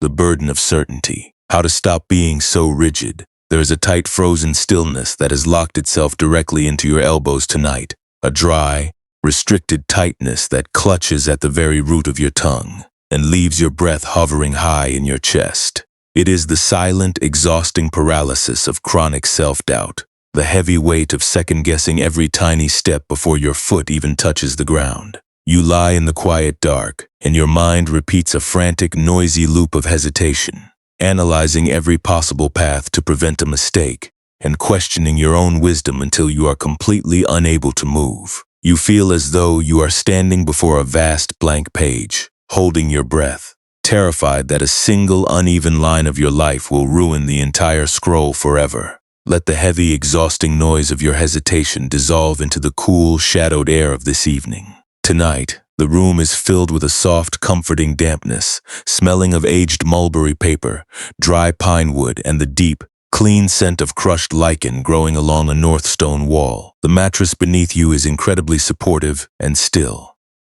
the burden of certainty. How to stop being so rigid. There is a tight frozen stillness that has locked itself directly into your elbows tonight. A dry, restricted tightness that clutches at the very root of your tongue and leaves your breath hovering high in your chest. It is the silent, exhausting paralysis of chronic self-doubt, the heavy weight of second-guessing every tiny step before your foot even touches the ground. You lie in the quiet dark, and your mind repeats a frantic, noisy loop of hesitation, analyzing every possible path to prevent a mistake, and questioning your own wisdom until you are completely unable to move. You feel as though you are standing before a vast blank page, holding your breath, terrified that a single uneven line of your life will ruin the entire scroll forever. Let the heavy, exhausting noise of your hesitation dissolve into the cool, shadowed air of this evening. Tonight, the room is filled with a soft, comforting dampness, smelling of aged mulberry paper, dry pine wood, and the deep, clean scent of crushed lichen growing along a north stone wall. The mattress beneath you is incredibly supportive and still,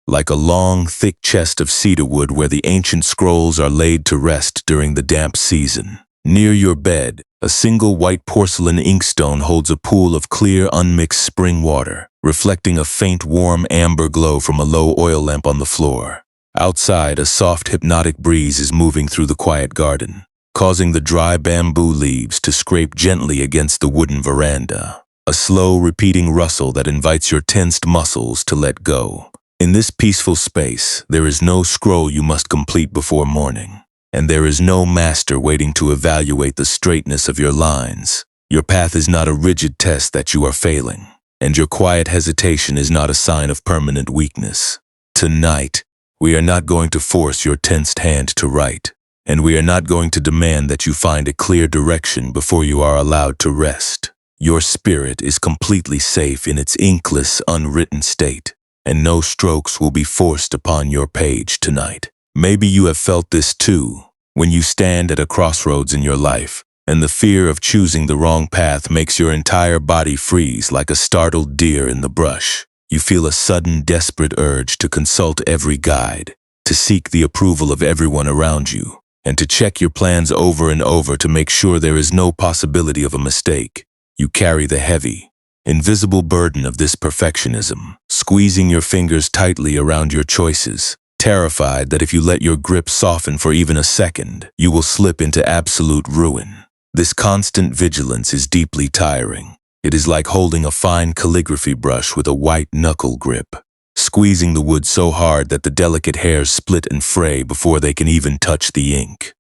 like a long, thick chest of cedar wood where the ancient scrolls are laid to rest during the damp season. Near your bed, a single white porcelain inkstone holds a pool of clear, unmixed spring water, reflecting a faint, warm amber glow from a low oil lamp on the floor. Outside, a soft, hypnotic breeze is moving through the quiet garden, causing the dry bamboo leaves to scrape gently against the wooden veranda. A slow, repeating rustle that invites your tensed muscles to let go. In this peaceful space, there is no scroll you must complete before morning, and there is no master waiting to evaluate the straightness of your lines. Your path is not a rigid test that you are failing, and your quiet hesitation is not a sign of permanent weakness. Tonight, we are not going to force your tensed hand to write, and we are not going to demand that you find a clear direction before you are allowed to rest. Your spirit is completely safe in its inkless, unwritten state, and no strokes will be forced upon your page tonight. Maybe you have felt this too, when you stand at a crossroads in your life, and the fear of choosing the wrong path makes your entire body freeze like a startled deer in the brush. You feel a sudden, desperate urge to consult every guide, to seek the approval of everyone around you, and to check your plans over and over to make sure there is no possibility of a mistake. You carry the heavy, invisible burden of this perfectionism, squeezing your fingers tightly around your choices, terrified that if you let your grip soften for even a second, you will slip into absolute ruin. This constant vigilance is deeply tiring. It is like holding a fine calligraphy brush with a white knuckle grip, squeezing the wood so hard that the delicate hairs split and fray before they can even touch the ink.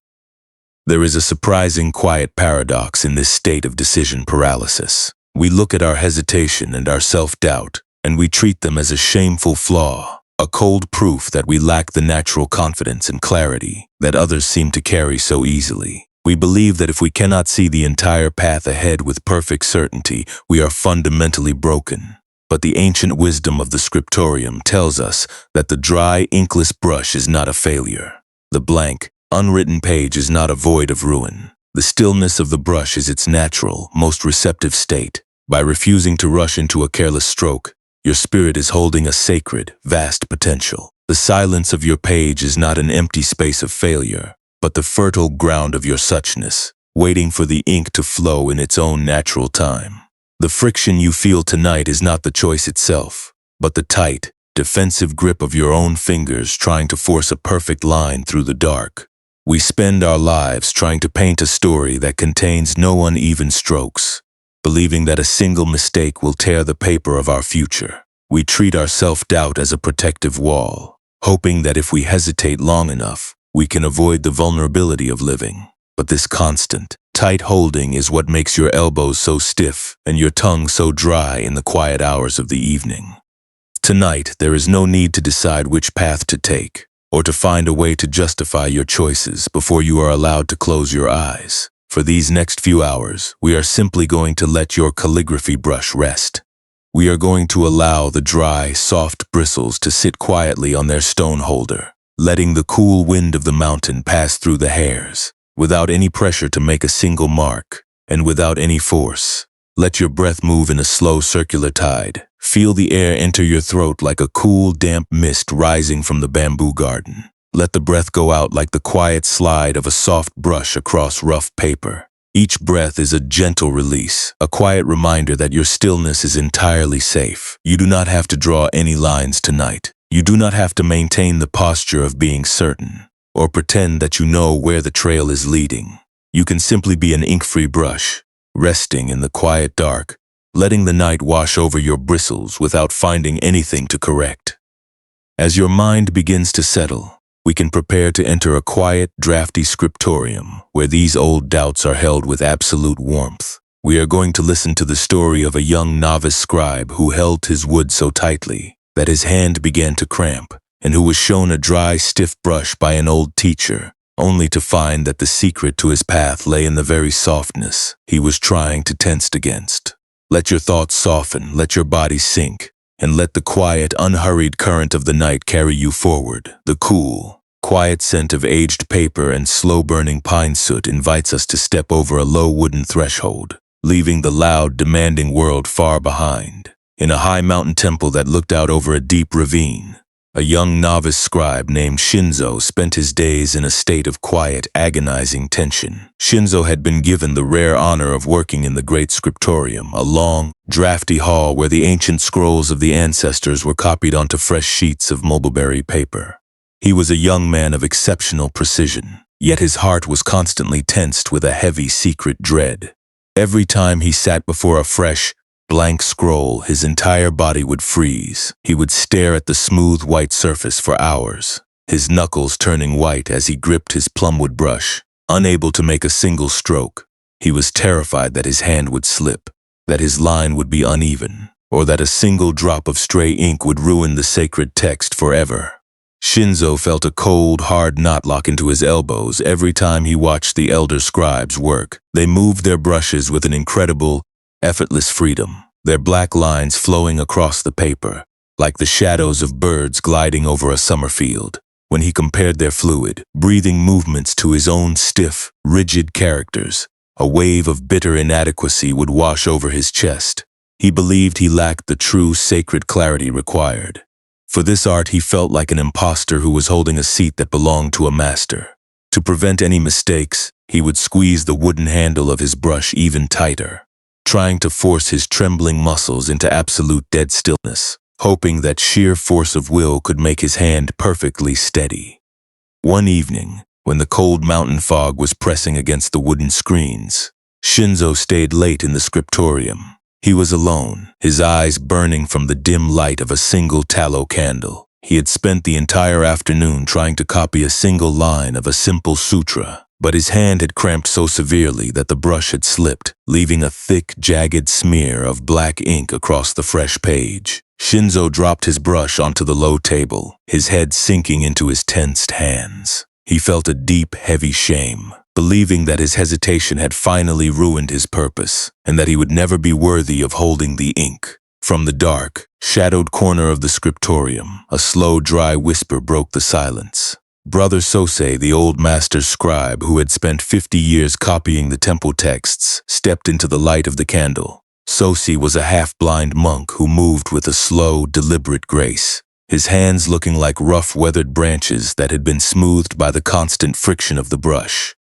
There is a surprising quiet paradox in this state of decision paralysis. We look at our hesitation and our self-doubt, and we treat them as a shameful flaw, a cold proof that we lack the natural confidence and clarity that others seem to carry so easily. We believe that if we cannot see the entire path ahead with perfect certainty, we are fundamentally broken. But the ancient wisdom of the scriptorium tells us that the dry, inkless brush is not a failure. The blank, unwritten page is not a void of ruin. The stillness of the brush is its natural, most receptive state. By refusing to rush into a careless stroke, your spirit is holding a sacred, vast potential. The silence of your page is not an empty space of failure, but the fertile ground of your suchness, waiting for the ink to flow in its own natural time. The friction you feel tonight is not the choice itself, but the tight, defensive grip of your own fingers trying to force a perfect line through the dark. We spend our lives trying to paint a story that contains no uneven strokes, believing that a single mistake will tear the paper of our future. We treat our self-doubt as a protective wall, hoping that if we hesitate long enough, we can avoid the vulnerability of living. But this constant, tight holding is what makes your elbows so stiff and your tongue so dry in the quiet hours of the evening. Tonight, there is no need to decide which path to take, or to find a way to justify your choices before you are allowed to close your eyes. For these next few hours, we are simply going to let your calligraphy brush rest. We are going to allow the dry, soft bristles to sit quietly on their stone holder, letting the cool wind of the mountain pass through the hairs, without any pressure to make a single mark, and without any force. Let your breath move in a slow circular tide. Feel the air enter your throat like a cool, damp mist rising from the bamboo garden. Let the breath go out like the quiet slide of a soft brush across rough paper. Each breath is a gentle release, a quiet reminder that your stillness is entirely safe. You do not have to draw any lines tonight. You do not have to maintain the posture of being certain, or pretend that you know where the trail is leading. You can simply be an ink-free brush, resting in the quiet dark, letting the night wash over your bristles without finding anything to correct. As your mind begins to settle, we can prepare to enter a quiet, drafty scriptorium where these old doubts are held with absolute warmth. We are going to listen to the story of a young novice scribe who held his wood so tightly that his hand began to cramp, and who was shown a dry, stiff brush by an old teacher, only to find that the secret to his path lay in the very softness he was trying to tense against. Let your thoughts soften, let your body sink, and let the quiet, unhurried current of the night carry you forward. The cool, quiet scent of aged paper and slow-burning pine soot invites us to step over a low wooden threshold, leaving the loud, demanding world far behind. In a high mountain temple that looked out over a deep ravine, a young novice scribe named Shinzo spent his days in a state of quiet, agonizing tension. Shinzo had been given the rare honor of working in the great scriptorium, a long, drafty hall where the ancient scrolls of the ancestors were copied onto fresh sheets of mulberry paper. He was a young man of exceptional precision, yet his heart was constantly tensed with a heavy, secret dread. Every time he sat before a fresh, blank scroll, his entire body would freeze. He would stare at the smooth white surface for hours, his knuckles turning white as he gripped his plumwood brush, unable to make a single stroke. He was terrified that his hand would slip, that his line would be uneven, or that a single drop of stray ink would ruin the sacred text forever. Shinzo felt a cold, hard knot lock into his elbows every time he watched the elder scribes work. They moved their brushes with an incredible, effortless freedom, their black lines flowing across the paper, like the shadows of birds gliding over a summer field. When he compared their fluid, breathing movements to his own stiff, rigid characters, a wave of bitter inadequacy would wash over his chest. He believed he lacked the true, sacred clarity required. For this art, he felt like an imposter who was holding a seat that belonged to a master. To prevent any mistakes, he would squeeze the wooden handle of his brush even tighter, trying to force his trembling muscles into absolute dead stillness, hoping that sheer force of will could make his hand perfectly steady. One evening, when the cold mountain fog was pressing against the wooden screens, Shinzo stayed late in the scriptorium. He was alone, his eyes burning from the dim light of a single tallow candle. He had spent the entire afternoon trying to copy a single line of a simple sutra, but his hand had cramped so severely that the brush had slipped, leaving a thick, jagged smear of black ink across the fresh page. Shinzo dropped his brush onto the low table, his head sinking into his tensed hands. He felt a deep, heavy shame, believing that his hesitation had finally ruined his purpose, and that he would never be worthy of holding the ink. From the dark, shadowed corner of the scriptorium, a slow, dry whisper broke the silence. Brother Sosei, the old master scribe who had spent 50 years copying the temple texts, stepped into the light of the candle. Sosei was a half-blind monk who moved with a slow, deliberate grace, his hands looking like rough, weathered branches that had been smoothed by the constant friction of the brush.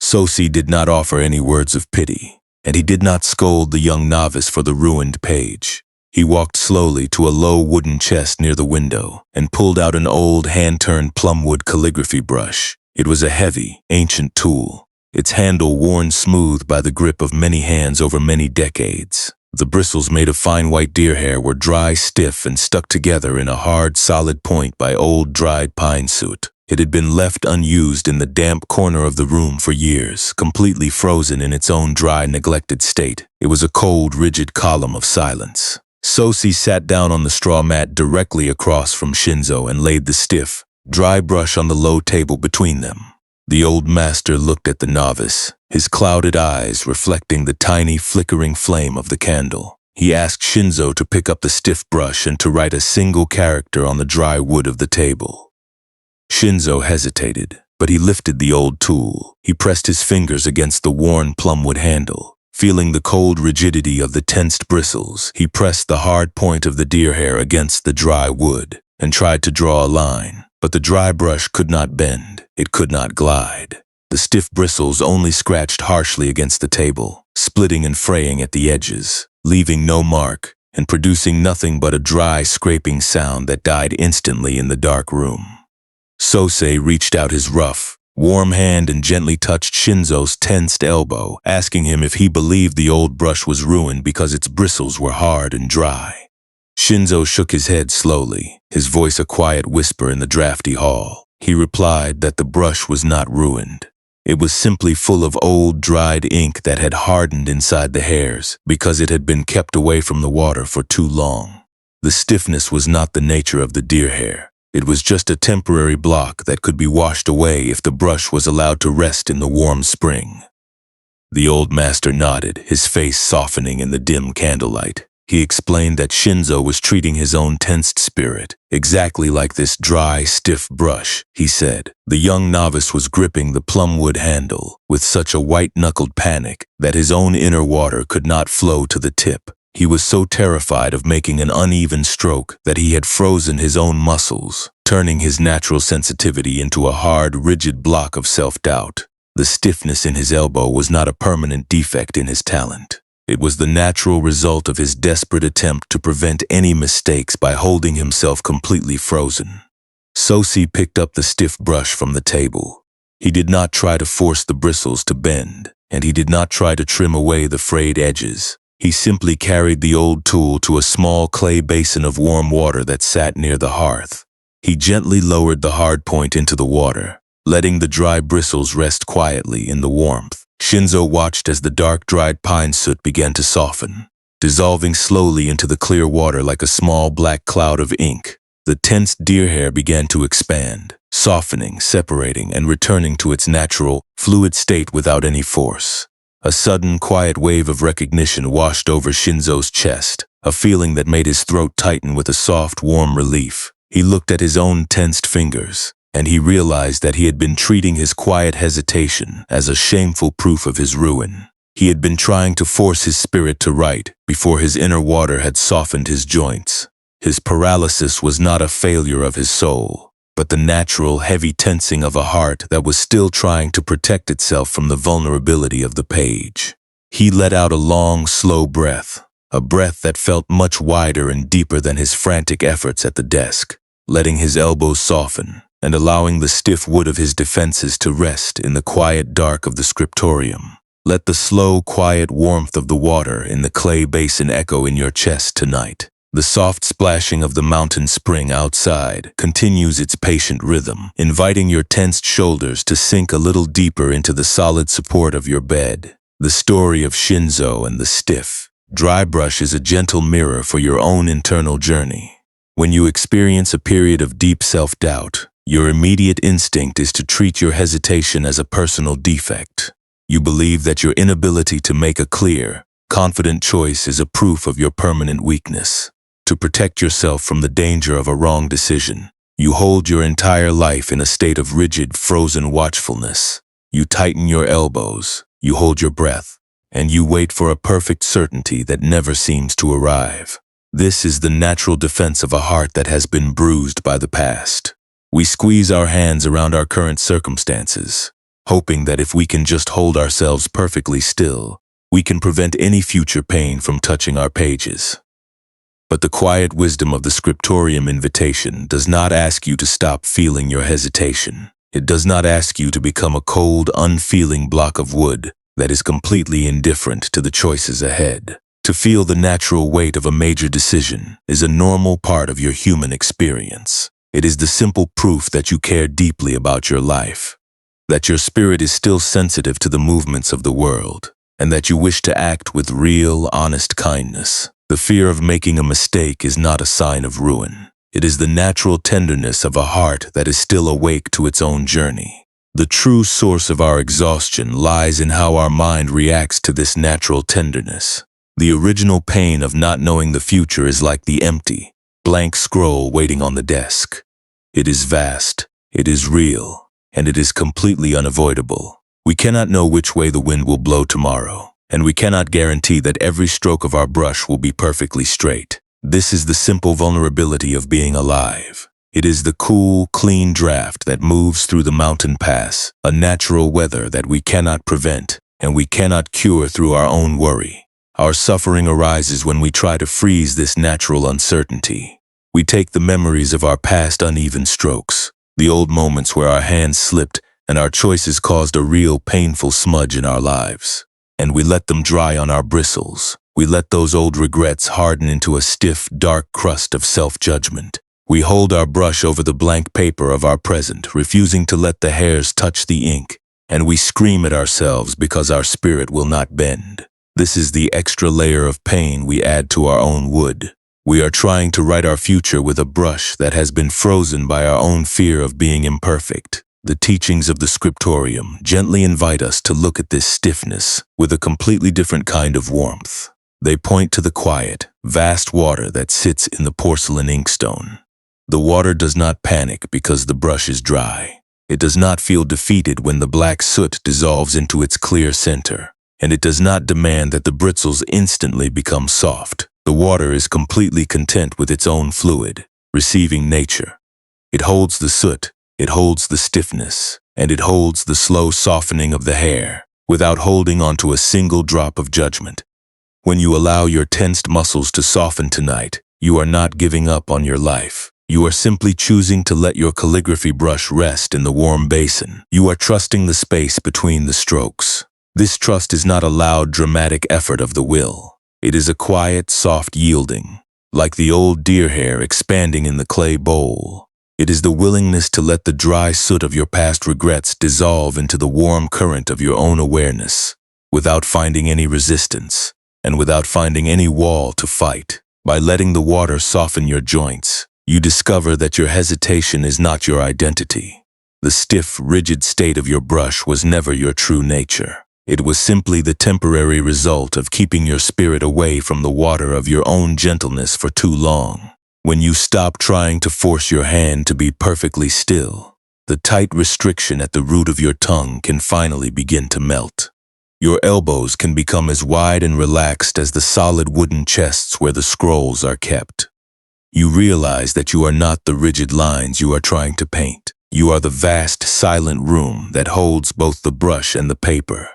Sosei did not offer any words of pity, and he did not scold the young novice for the ruined page. He walked slowly to a low wooden chest near the window and pulled out an old hand-turned plumwood calligraphy brush. It was a heavy, ancient tool, its handle worn smooth by the grip of many hands over many decades. The bristles, made of fine white deer hair, were dry, stiff, and stuck together in a hard, solid point by old, dried pine soot. It had been left unused in the damp corner of the room for years, completely frozen in its own dry, neglected state. It was a cold, rigid column of silence. Sosei sat down on the straw mat directly across from Shinzo and laid the stiff, dry brush on the low table between them. The old master looked at the novice, his clouded eyes reflecting the tiny, flickering flame of the candle. He asked Shinzo to pick up the stiff brush and to write a single character on the dry wood of the table. Shinzo hesitated, but he lifted the old tool. He pressed his fingers against the worn plumwood handle. Feeling the cold rigidity of the tensed bristles, he pressed the hard point of the deer hair against the dry wood. and tried to draw a line, but the dry brush could not bend, it could not glide. The stiff bristles only scratched harshly against the table, splitting and fraying at the edges, leaving no mark and producing nothing but a dry, scraping sound that died instantly in the dark room. Sosei reached out his rough, warm hand and gently touched Shinzo's tensed elbow, asking him if he believed the old brush was ruined because its bristles were hard and dry. Shinzo shook his head slowly, his voice a quiet whisper in the drafty hall. He replied that the brush was not ruined. It was simply full of old, dried ink that had hardened inside the hairs because it had been kept away from the water for too long. The stiffness was not the nature of the deer hair. It was just a temporary block that could be washed away if the brush was allowed to rest in the warm spring. The old master nodded, his face softening in the dim candlelight. He explained that Shinzo was treating his own tensed spirit, exactly like this dry, stiff brush, he said. The young novice was gripping the plumwood handle with such a white-knuckled panic that his own inner water could not flow to the tip. He was so terrified of making an uneven stroke that he had frozen his own muscles, turning his natural sensitivity into a hard, rigid block of self-doubt. The stiffness in his elbow was not a permanent defect in his talent. It was the natural result of his desperate attempt to prevent any mistakes by holding himself completely frozen. Sosei picked up the stiff brush from the table. He did not try to force the bristles to bend, and he did not try to trim away the frayed edges. He simply carried the old tool to a small clay basin of warm water that sat near the hearth. He gently lowered the hard point into the water, letting the dry bristles rest quietly in the warmth. Shinzo watched as the dark, dried pine soot began to soften, dissolving slowly into the clear water like a small black cloud of ink. The tensed deer hair began to expand, softening, separating, and returning to its natural, fluid state without any force. A sudden, quiet wave of recognition washed over Shinzo's chest, a feeling that made his throat tighten with a soft, warm relief. He looked at his own tensed fingers, and he realized that he had been treating his quiet hesitation as a shameful proof of his ruin. He had been trying to force his spirit to right before his inner water had softened his joints. His paralysis was not a failure of his soul, but the natural, heavy tensing of a heart that was still trying to protect itself from the vulnerability of the page. He let out a long, slow breath, a breath that felt much wider and deeper than his frantic efforts at the desk, letting his elbows soften and allowing the stiff wood of his defenses to rest in the quiet dark of the scriptorium. Let the slow, quiet warmth of the water in the clay basin echo in your chest tonight. The soft splashing of the mountain spring outside continues its patient rhythm, inviting your tensed shoulders to sink a little deeper into the solid support of your bed. The story of Shinzo and the stiff, dry brush is a gentle mirror for your own internal journey. When you experience a period of deep self-doubt, your immediate instinct is to treat your hesitation as a personal defect. You believe that your inability to make a clear, confident choice is a proof of your permanent weakness. To protect yourself from the danger of a wrong decision, you hold your entire life in a state of rigid, frozen watchfulness. You tighten your elbows, you hold your breath, and you wait for a perfect certainty that never seems to arrive. This is the natural defense of a heart that has been bruised by the past. We squeeze our hands around our current circumstances, hoping that if we can just hold ourselves perfectly still, we can prevent any future pain from touching our pages. But the quiet wisdom of the scriptorium invitation does not ask you to stop feeling your hesitation. It does not ask you to become a cold, unfeeling block of wood that is completely indifferent to the choices ahead. To feel the natural weight of a major decision is a normal part of your human experience. It is the simple proof that you care deeply about your life, that your spirit is still sensitive to the movements of the world, and that you wish to act with real, honest kindness. The fear of making a mistake is not a sign of ruin. It is the natural tenderness of a heart that is still awake to its own journey. The true source of our exhaustion lies in how our mind reacts to this natural tenderness. The original pain of not knowing the future is like the empty, blank scroll waiting on the desk. It is vast, it is real, and it is completely unavoidable. We cannot know which way the wind will blow tomorrow, and we cannot guarantee that every stroke of our brush will be perfectly straight. This is the simple vulnerability of being alive. It is the cool, clean draft that moves through the mountain pass, a natural weather that we cannot prevent and we cannot cure through our own worry. Our suffering arises when we try to freeze this natural uncertainty. We take the memories of our past uneven strokes, the old moments where our hands slipped and our choices caused a real painful smudge in our lives, and we let them dry on our bristles. We let those old regrets harden into a stiff, dark crust of self-judgment. We hold our brush over the blank paper of our present, refusing to let the hairs touch the ink, and we scream at ourselves because our spirit will not bend. This is the extra layer of pain we add to our own wood. We are trying to write our future with a brush that has been frozen by our own fear of being imperfect. The teachings of the scriptorium gently invite us to look at this stiffness with a completely different kind of warmth. They point to the quiet, vast water that sits in the porcelain inkstone. The water does not panic because the brush is dry. It does not feel defeated when the black soot dissolves into its clear center, and it does not demand that the bristles instantly become soft. The water is completely content with its own fluid, receiving nature. It holds the soot, it holds the stiffness, and it holds the slow softening of the hair, without holding onto a single drop of judgment. When you allow your tensed muscles to soften tonight, you are not giving up on your life. You are simply choosing to let your calligraphy brush rest in the warm basin. You are trusting the space between the strokes. This trust is not a loud, dramatic effort of the will. It is a quiet, soft yielding, like the old deer hair expanding in the clay bowl. It is the willingness to let the dry soot of your past regrets dissolve into the warm current of your own awareness, without finding any resistance, and without finding any wall to fight. By letting the water soften your joints, you discover that your hesitation is not your identity. The stiff, rigid state of your brush was never your true nature. It was simply the temporary result of keeping your spirit away from the water of your own gentleness for too long. When you stop trying to force your hand to be perfectly still, the tight restriction at the root of your tongue can finally begin to melt. Your elbows can become as wide and relaxed as the solid wooden chests where the scrolls are kept. You realize that you are not the rigid lines you are trying to paint. You are the vast, silent room that holds both the brush and the paper.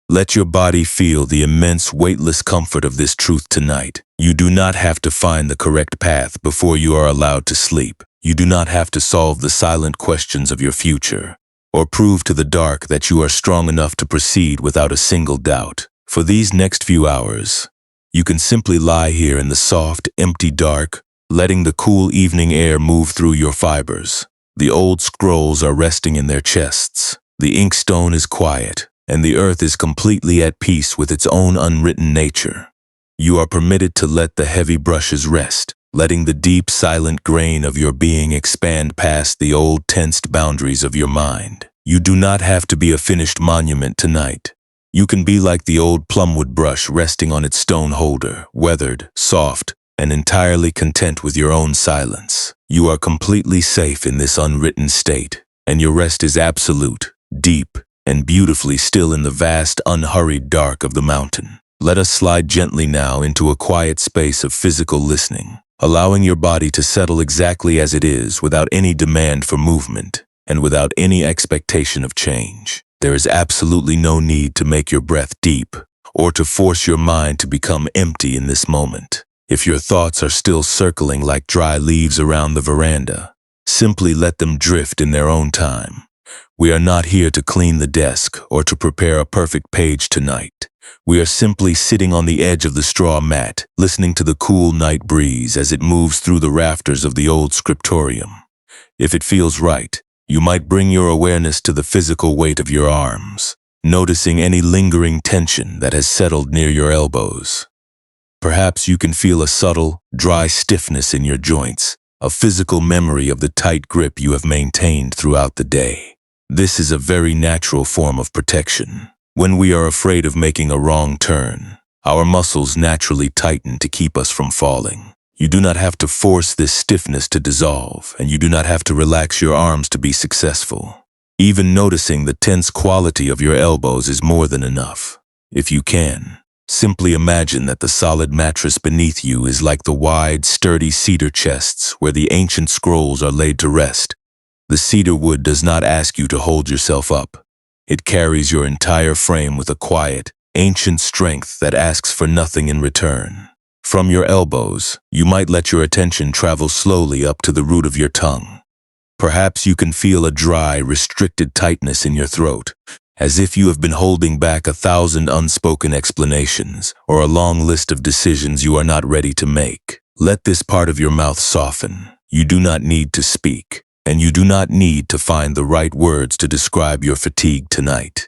Let your body feel the immense, weightless comfort of this truth tonight. You do not have to find the correct path before you are allowed to sleep. You do not have to solve the silent questions of your future, or prove to the dark that you are strong enough to proceed without a single doubt. For these next few hours, you can simply lie here in the soft, empty dark, letting the cool evening air move through your fibers. The old scrolls are resting in their chests. The inkstone is quiet, and the earth is completely at peace with its own unwritten nature. You are permitted to let the heavy brushes rest, letting the deep, silent grain of your being expand past the old, tensed boundaries of your mind. You do not have to be a finished monument tonight. You can be like the old plumwood brush resting on its stone holder, weathered, soft, and entirely content with your own silence. You are completely safe in this unwritten state, and your rest is absolute, deep, and beautifully still in the vast, unhurried dark of the mountain. Let us slide gently now into a quiet space of physical listening, allowing your body to settle exactly as it is without any demand for movement and without any expectation of change. There is absolutely no need to make your breath deep or to force your mind to become empty in this moment. If your thoughts are still circling like dry leaves around the veranda, simply let them drift in their own time. We are not here to clean the desk or to prepare a perfect page tonight. We are simply sitting on the edge of the straw mat, listening to the cool night breeze as it moves through the rafters of the old scriptorium. If it feels right, you might bring your awareness to the physical weight of your arms, noticing any lingering tension that has settled near your elbows. Perhaps you can feel a subtle, dry stiffness in your joints, a physical memory of the tight grip you have maintained throughout the day. This is a very natural form of protection. When we are afraid of making a wrong turn, our muscles naturally tighten to keep us from falling. You do not have to force this stiffness to dissolve, and you do not have to relax your arms to be successful. Even noticing the tense quality of your elbows is more than enough. If you can, Simply imagine that the solid mattress beneath you is like the wide, sturdy cedar chests where the ancient scrolls are laid to rest. The cedar wood does not ask you to hold yourself up. It carries your entire frame with a quiet, ancient strength that asks for nothing in return. From your elbows, you might let your attention travel slowly up to the root of your tongue. Perhaps you can feel a dry, restricted tightness in your throat, as if you have been holding back 1,000 unspoken explanations or a long list of decisions you are not ready to make. Let this part of your mouth soften. You do not need to speak, and you do not need to find the right words to describe your fatigue tonight.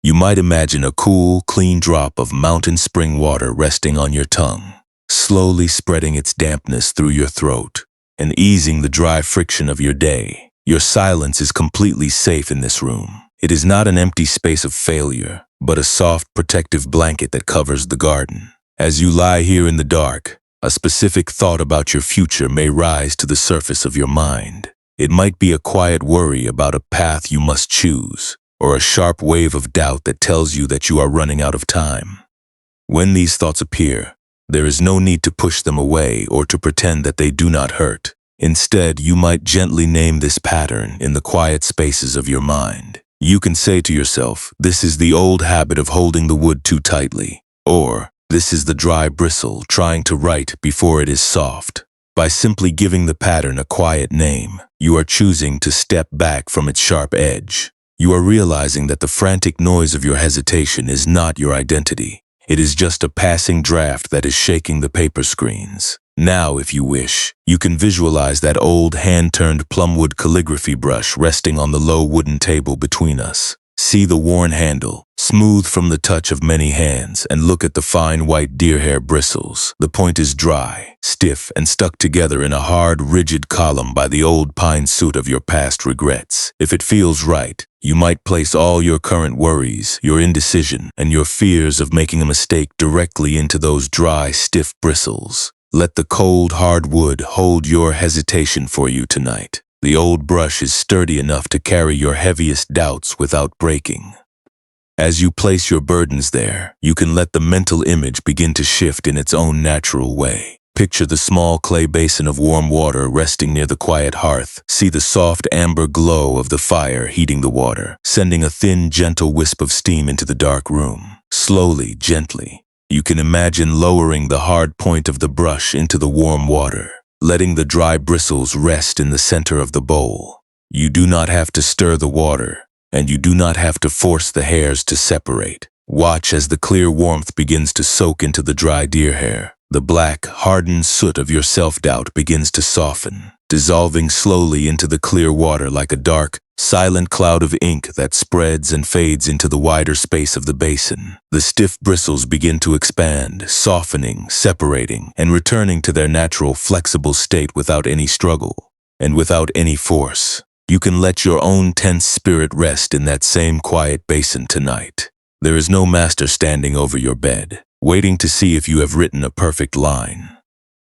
You might imagine a cool, clean drop of mountain spring water resting on your tongue, slowly spreading its dampness through your throat and easing the dry friction of your day. Your silence is completely safe in this room. It is not an empty space of failure, but a soft, protective blanket that covers the garden. As you lie here in the dark, a specific thought about your future may rise to the surface of your mind. It might be a quiet worry about a path you must choose, or a sharp wave of doubt that tells you that you are running out of time. When these thoughts appear, there is no need to push them away or to pretend that they do not hurt. Instead, you might gently name this pattern in the quiet spaces of your mind. You can say to yourself, "This is the old habit of holding the wood too tightly," or "This is the dry bristle trying to write before it is soft." By simply giving the pattern a quiet name, you are choosing to step back from its sharp edge. You are realizing that the frantic noise of your hesitation is not your identity. It is just a passing draft that is shaking the paper screens. Now, if you wish, you can visualize that old hand-turned plumwood calligraphy brush resting on the low wooden table between us. See the worn handle, smooth from the touch of many hands, and look at the fine white deer hair bristles. The point is dry, stiff, and stuck together in a hard, rigid column by the old pine soot of your past regrets. If it feels right, you might place all your current worries, your indecision, and your fears of making a mistake directly into those dry, stiff bristles. Let the cold, hard wood hold your hesitation for you tonight. The old brush is sturdy enough to carry your heaviest doubts without breaking. As you place your burdens there, you can let the mental image begin to shift in its own natural way. Picture the small clay basin of warm water resting near the quiet hearth. See the soft amber glow of the fire heating the water, sending a thin, gentle wisp of steam into the dark room. Slowly, gently, you can imagine lowering the hard point of the brush into the warm water, letting the dry bristles rest in the center of the bowl. You do not have to stir the water, and you do not have to force the hairs to separate. Watch as the clear warmth begins to soak into the dry deer hair. The black, hardened soot of your self-doubt begins to soften, dissolving slowly into the clear water like a dark, silent cloud of ink that spreads and fades into the wider space of the basin. The stiff bristles begin to expand, softening, separating, and returning to their natural, flexible state without any struggle and without any force. You can let your own tense spirit rest in that same quiet basin tonight. There is no master standing over your bed, waiting to see if you have written a perfect line.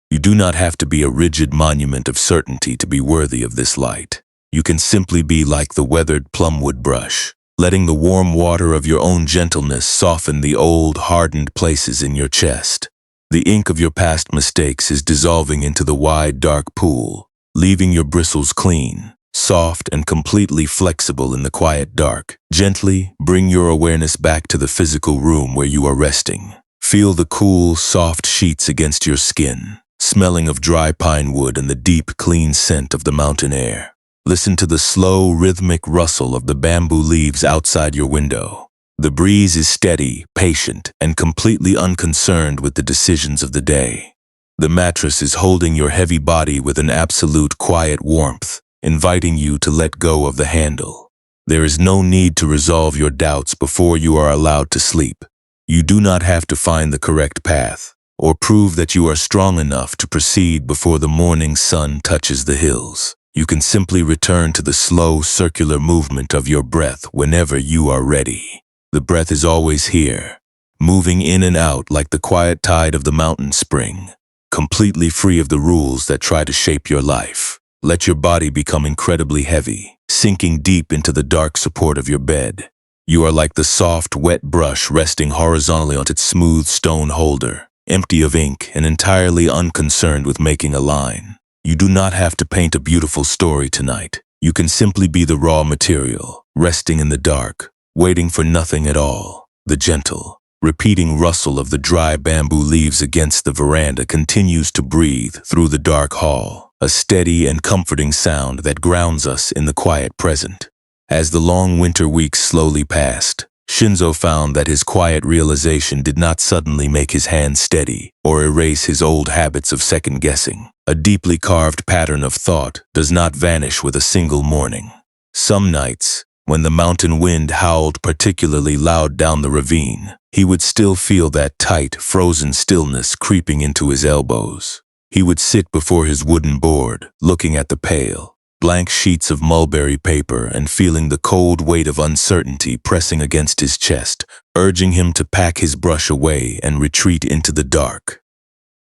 You do not have to be a rigid monument of certainty to be worthy of this light. You can simply be like the weathered plumwood brush, letting the warm water of your own gentleness soften the old, hardened places in your chest. The ink of your past mistakes is dissolving into the wide, dark pool, leaving your bristles clean, soft, and completely flexible in the quiet dark. Gently bring your awareness back to the physical room where you are resting. Feel the cool, soft sheets against your skin, smelling of dry pine wood and the deep, clean scent of the mountain air. Listen to the slow, rhythmic rustle of the bamboo leaves outside your window. The breeze is steady, patient, and completely unconcerned with the decisions of the day. The mattress is holding your heavy body with an absolute quiet warmth, inviting you to let go of the handle. There is no need to resolve your doubts before you are allowed to sleep. You do not have to find the correct path, or prove that you are strong enough to proceed before the morning sun touches the hills. You can simply return to the slow, circular movement of your breath whenever you are ready. The breath is always here, moving in and out like the quiet tide of the mountain spring, completely free of the rules that try to shape your life. Let your body become incredibly heavy, sinking deep into the dark support of your bed. You are like the soft, wet brush resting horizontally on its smooth stone holder, empty of ink and entirely unconcerned with making a line. You do not have to paint a beautiful story tonight. You can simply be the raw material, resting in the dark, waiting for nothing at all. The gentle, repeating rustle of the dry bamboo leaves against the veranda continues to breathe through the dark hall, a steady and comforting sound that grounds us in the quiet present. As the long winter weeks slowly passed, Shinzo found that his quiet realization did not suddenly make his hands steady or erase his old habits of second-guessing. A deeply carved pattern of thought does not vanish with a single morning. Some nights, when the mountain wind howled particularly loud down the ravine, he would still feel that tight, frozen stillness creeping into his elbows. He would sit before his wooden board, looking at the pale, blank sheets of mulberry paper and feeling the cold weight of uncertainty pressing against his chest, urging him to pack his brush away and retreat into the dark.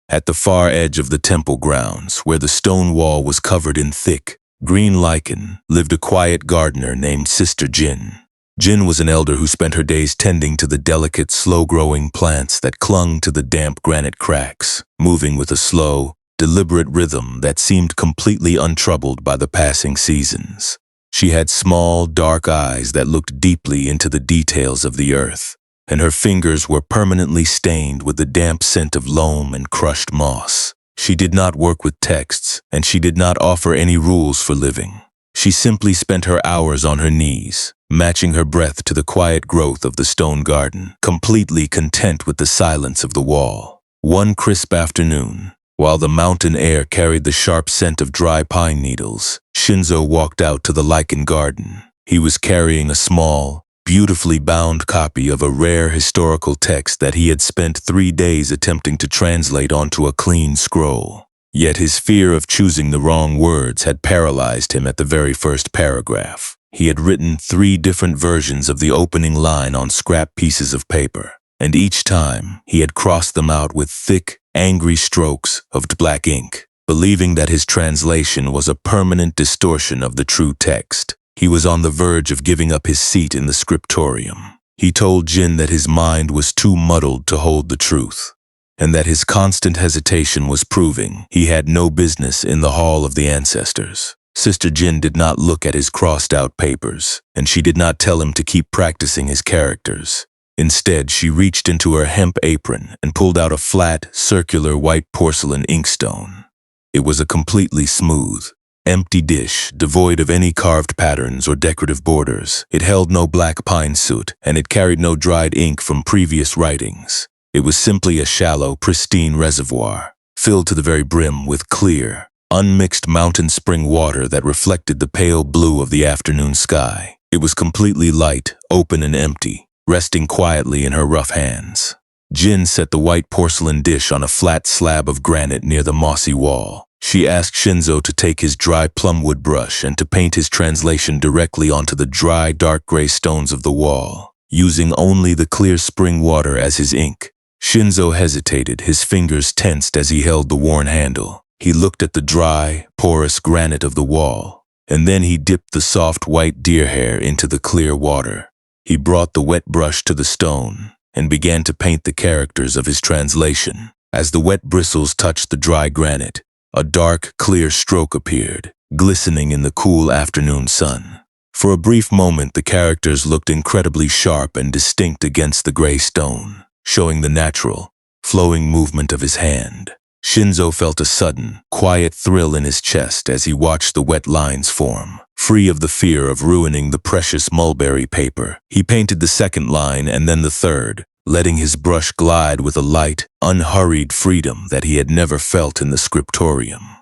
At the far edge of the temple grounds, where the stone wall was covered in thick, green lichen, lived a quiet gardener named Sister Jin. Jin was an elder who spent her days tending to the delicate, slow-growing plants that clung to the damp granite cracks, moving with a slow, deliberate rhythm that seemed completely untroubled by the passing seasons. She had small, dark eyes that looked deeply into the details of the earth, and her fingers were permanently stained with the damp scent of loam and crushed moss. She did not work with texts, and she did not offer any rules for living. She simply spent her hours on her knees, matching her breath to the quiet growth of the stone garden, completely content with the silence of the wall. One crisp afternoon, while the mountain air carried the sharp scent of dry pine needles, Shinzo walked out to the lichen garden. He was carrying a small, beautifully bound copy of a rare historical text that he had spent 3 days attempting to translate onto a clean scroll. Yet his fear of choosing the wrong words had paralyzed him at the very first paragraph. He had written 3 different versions of the opening line on scrap pieces of paper, and each time he had crossed them out with thick, angry strokes of black ink, believing that his translation was a permanent distortion of the true text. He was on the verge of giving up his seat in the scriptorium. He told Jin that his mind was too muddled to hold the truth, and that his constant hesitation was proving he had no business in the Hall of the Ancestors. Sister Jin did not look at his crossed-out papers, and she did not tell him to keep practicing his characters. Instead, she reached into her hemp apron and pulled out a flat, circular white porcelain inkstone. It was a completely smooth, empty dish, devoid of any carved patterns or decorative borders. It held no black pine soot, and it carried no dried ink from previous writings. It was simply a shallow, pristine reservoir, filled to the very brim with clear, unmixed mountain spring water that reflected the pale blue of the afternoon sky. It was completely light, open and empty, resting quietly in her rough hands. Jin set the white porcelain dish on a flat slab of granite near the mossy wall. She asked Shinzo to take his dry plumwood brush and to paint his translation directly onto the dry, dark gray stones of the wall, using only the clear spring water as his ink. Shinzo hesitated, his fingers tensed as he held the worn handle. He looked at the dry, porous granite of the wall, and then he dipped the soft white deer hair into the clear water. He brought the wet brush to the stone and began to paint the characters of his translation. As the wet bristles touched the dry granite, a dark, clear stroke appeared, glistening in the cool afternoon sun. For a brief moment, the characters looked incredibly sharp and distinct against the gray stone, showing the natural, flowing movement of his hand. Shinzo felt a sudden, quiet thrill in his chest as he watched the wet lines form. Free of the fear of ruining the precious mulberry paper, he painted the second line and then the third, letting his brush glide with a light, unhurried freedom that he had never felt in the scriptorium.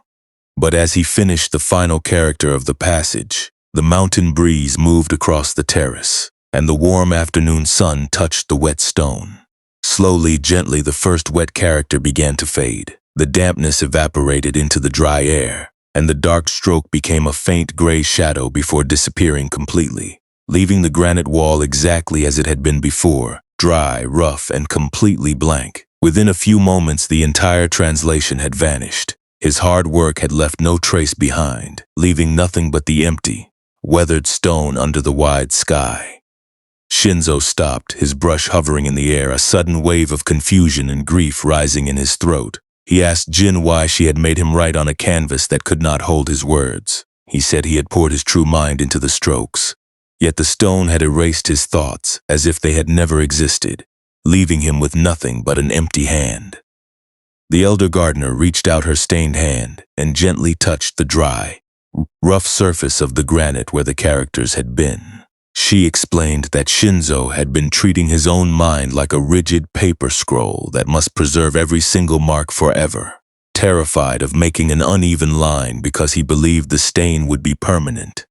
But as he finished the final character of the passage, the mountain breeze moved across the terrace, and the warm afternoon sun touched the wet stone. Slowly, gently, the first wet character began to fade. The dampness evaporated into the dry air, and the dark stroke became a faint gray shadow before disappearing completely, leaving the granite wall exactly as it had been before, dry, rough, and completely blank. Within a few moments, the entire translation had vanished. His hard work had left no trace behind, leaving nothing but the empty, weathered stone under the wide sky. Shinzo stopped, his brush hovering in the air, a sudden wave of confusion and grief rising in his throat. He asked Jin why she had made him write on a canvas that could not hold his words. He said he had poured his true mind into the strokes. Yet the stone had erased his thoughts as if they had never existed, leaving him with nothing but an empty hand. The elder gardener reached out her stained hand and gently touched the dry, rough surface of the granite where the characters had been. She explained that Shinzo had been treating his own mind like a rigid paper scroll that must preserve every single mark forever, terrified of making an uneven line because he believed the stain would be permanent.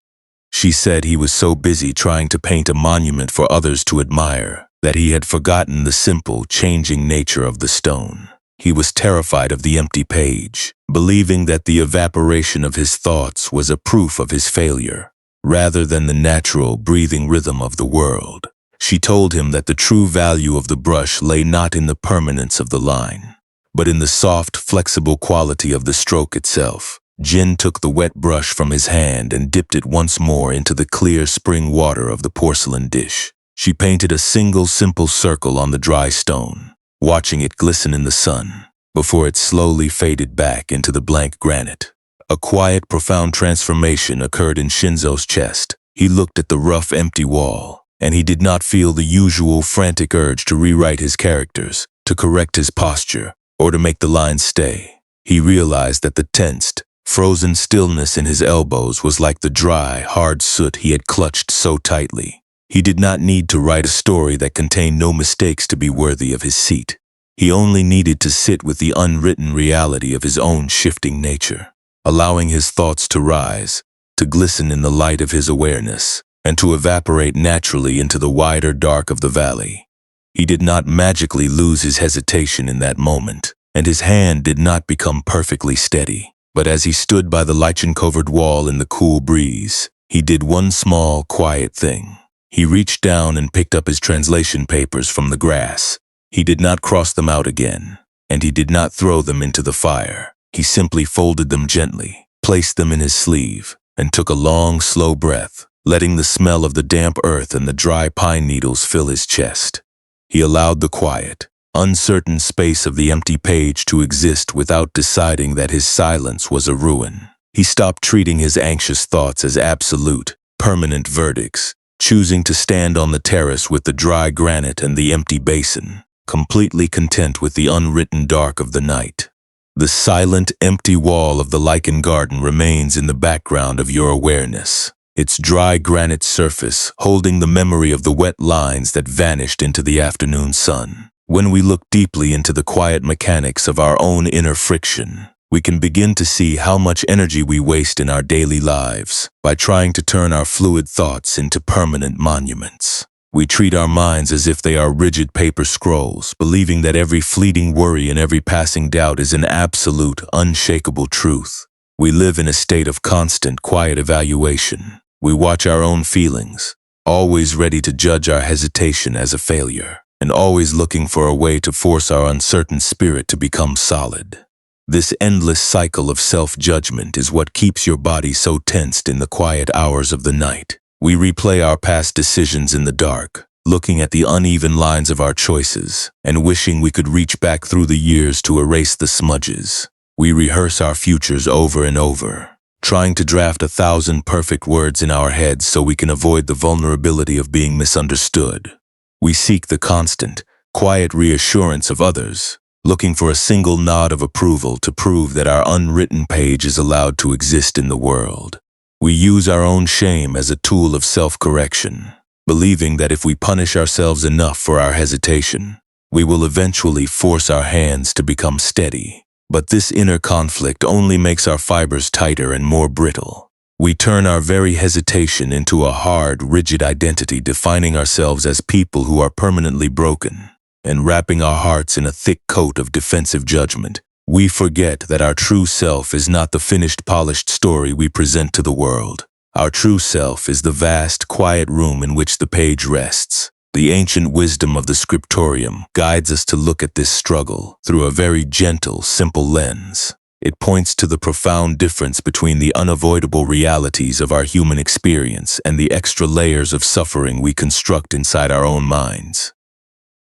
She said he was so busy trying to paint a monument for others to admire that he had forgotten the simple, changing nature of the stone. He was terrified of the empty page, believing that the evaporation of his thoughts was a proof of his failure, rather than the natural, breathing rhythm of the world. She told him that the true value of the brush lay not in the permanence of the line, but in the soft, flexible quality of the stroke itself. Jin took the wet brush from his hand and dipped it once more into the clear spring water of the porcelain dish. She painted a single simple circle on the dry stone, watching it glisten in the sun, before it slowly faded back into the blank granite. A quiet, profound transformation occurred in Shinzo's chest. He looked at the rough, empty wall, and he did not feel the usual frantic urge to rewrite his characters, to correct his posture, or to make the lines stay. He realized that the tensed, frozen stillness in his elbows was like the dry, hard soot he had clutched so tightly. He did not need to write a story that contained no mistakes to be worthy of his seat. He only needed to sit with the unwritten reality of his own shifting nature, allowing his thoughts to rise, to glisten in the light of his awareness, and to evaporate naturally into the wider dark of the valley. He did not magically lose his hesitation in that moment, and his hand did not become perfectly steady. But as he stood by the lichen-covered wall in the cool breeze, he did one small, quiet thing. He reached down and picked up his translation papers from the grass. He did not cross them out again, and he did not throw them into the fire. He simply folded them gently, placed them in his sleeve, and took a long, slow breath, letting the smell of the damp earth and the dry pine needles fill his chest. He allowed the quiet, uncertain space of the empty page to exist without deciding that his silence was a ruin. He stopped treating his anxious thoughts as absolute, permanent verdicts, choosing to stand on the terrace with the dry granite and the empty basin, completely content with the unwritten dark of the night. The silent, empty wall of the lichen garden remains in the background of your awareness, its dry granite surface holding the memory of the wet lines that vanished into the afternoon sun. When we look deeply into the quiet mechanics of our own inner friction, we can begin to see how much energy we waste in our daily lives by trying to turn our fluid thoughts into permanent monuments. We treat our minds as if they are rigid paper scrolls, believing that every fleeting worry and every passing doubt is an absolute, unshakable truth. We live in a state of constant, quiet evaluation. We watch our own feelings, always ready to judge our hesitation as a failure, and always looking for a way to force our uncertain spirit to become solid. This endless cycle of self-judgment is what keeps your body so tensed in the quiet hours of the night. We replay our past decisions in the dark, looking at the uneven lines of our choices, and wishing we could reach back through the years to erase the smudges. We rehearse our futures over and over, trying to draft 1,000 perfect words in our heads so we can avoid the vulnerability of being misunderstood. We seek the constant, quiet reassurance of others, looking for a single nod of approval to prove that our unwritten page is allowed to exist in the world. We use our own shame as a tool of self-correction, believing that if we punish ourselves enough for our hesitation, we will eventually force our hands to become steady. But this inner conflict only makes our fibers tighter and more brittle. We turn our very hesitation into a hard, rigid identity, defining ourselves as people who are permanently broken, and wrapping our hearts in a thick coat of defensive judgment. We forget that our true self is not the finished, polished story we present to the world. Our true self is the vast, quiet room in which the page rests. The ancient wisdom of the scriptorium guides us to look at this struggle through a very gentle, simple lens. It points to the profound difference between the unavoidable realities of our human experience and the extra layers of suffering we construct inside our own minds.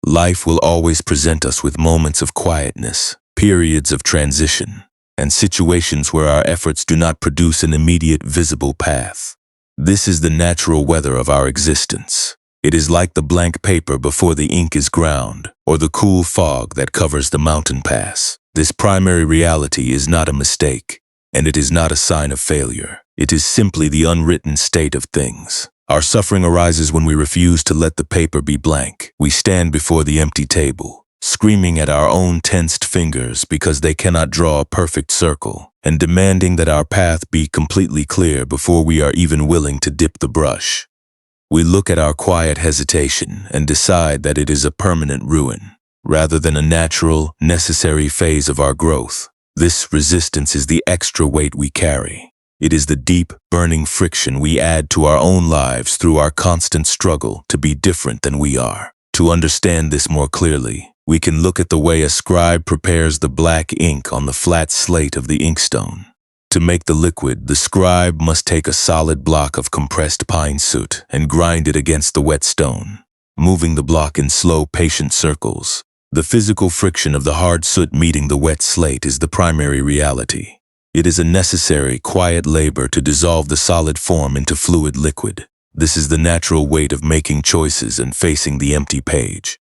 Life will always present us with moments of quietness, periods of transition, and situations where our efforts do not produce an immediate visible path. This is the natural weather of our existence. It is like the blank paper before the ink is ground, or the cool fog that covers the mountain pass. This primary reality is not a mistake, and it is not a sign of failure. It is simply the unwritten state of things. Our suffering arises when we refuse to let the paper be blank. We stand before the empty table, screaming at our own tensed fingers because they cannot draw a perfect circle, and demanding that our path be completely clear before we are even willing to dip the brush. We look at our quiet hesitation and decide that it is a permanent ruin, rather than a natural, necessary phase of our growth. This resistance is the extra weight we carry. It is the deep, burning friction we add to our own lives through our constant struggle to be different than we are. To understand this more clearly, we can look at the way a scribe prepares the black ink on the flat slate of the inkstone. To make the liquid, the scribe must take a solid block of compressed pine soot and grind it against the wet stone, moving the block in slow, patient circles. The physical friction of the hard soot meeting the wet slate is the primary reality. It is a necessary, quiet labor to dissolve the solid form into fluid liquid. This is the natural weight of making choices and facing the empty page.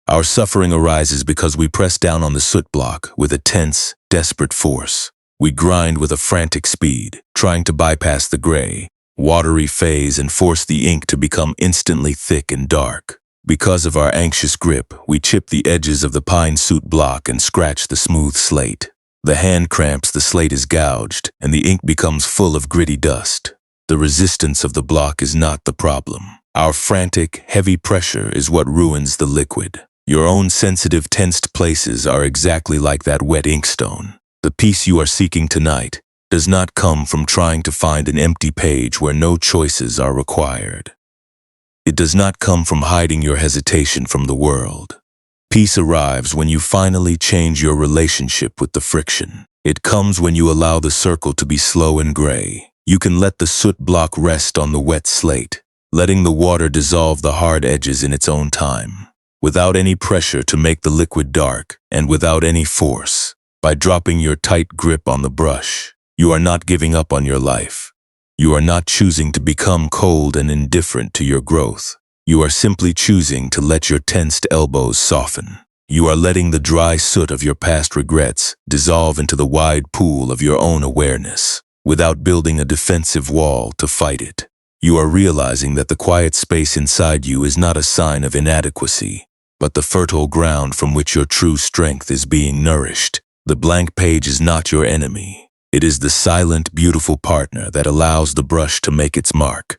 Our suffering arises because we press down on the soot block with a tense, desperate force. We grind with a frantic speed, trying to bypass the gray, watery phase and force the ink to become instantly thick and dark. Because of our anxious grip, we chip the edges of the pine soot block and scratch the smooth slate. The hand cramps, the slate is gouged, and the ink becomes full of gritty dust. The resistance of the block is not the problem. Our frantic, heavy pressure is what ruins the liquid. Your own sensitive, tensed places are exactly like that wet inkstone. The peace you are seeking tonight does not come from trying to find an empty page where no choices are required. It does not come from hiding your hesitation from the world. Peace arrives when you finally change your relationship with the friction. It comes when you allow the circle to be slow and gray. You can let the soot block rest on the wet slate, letting the water dissolve the hard edges in its own time, without any pressure to make the liquid dark and without any force. By dropping your tight grip on the brush, you are not giving up on your life. You are not choosing to become cold and indifferent to your growth. You are simply choosing to let your tensed elbows soften. You are letting the dry soot of your past regrets dissolve into the wide pool of your own awareness, without building a defensive wall to fight it. You are realizing that the quiet space inside you is not a sign of inadequacy, but the fertile ground from which your true strength is being nourished. The blank page is not your enemy. It is the silent, beautiful partner that allows the brush to make its mark.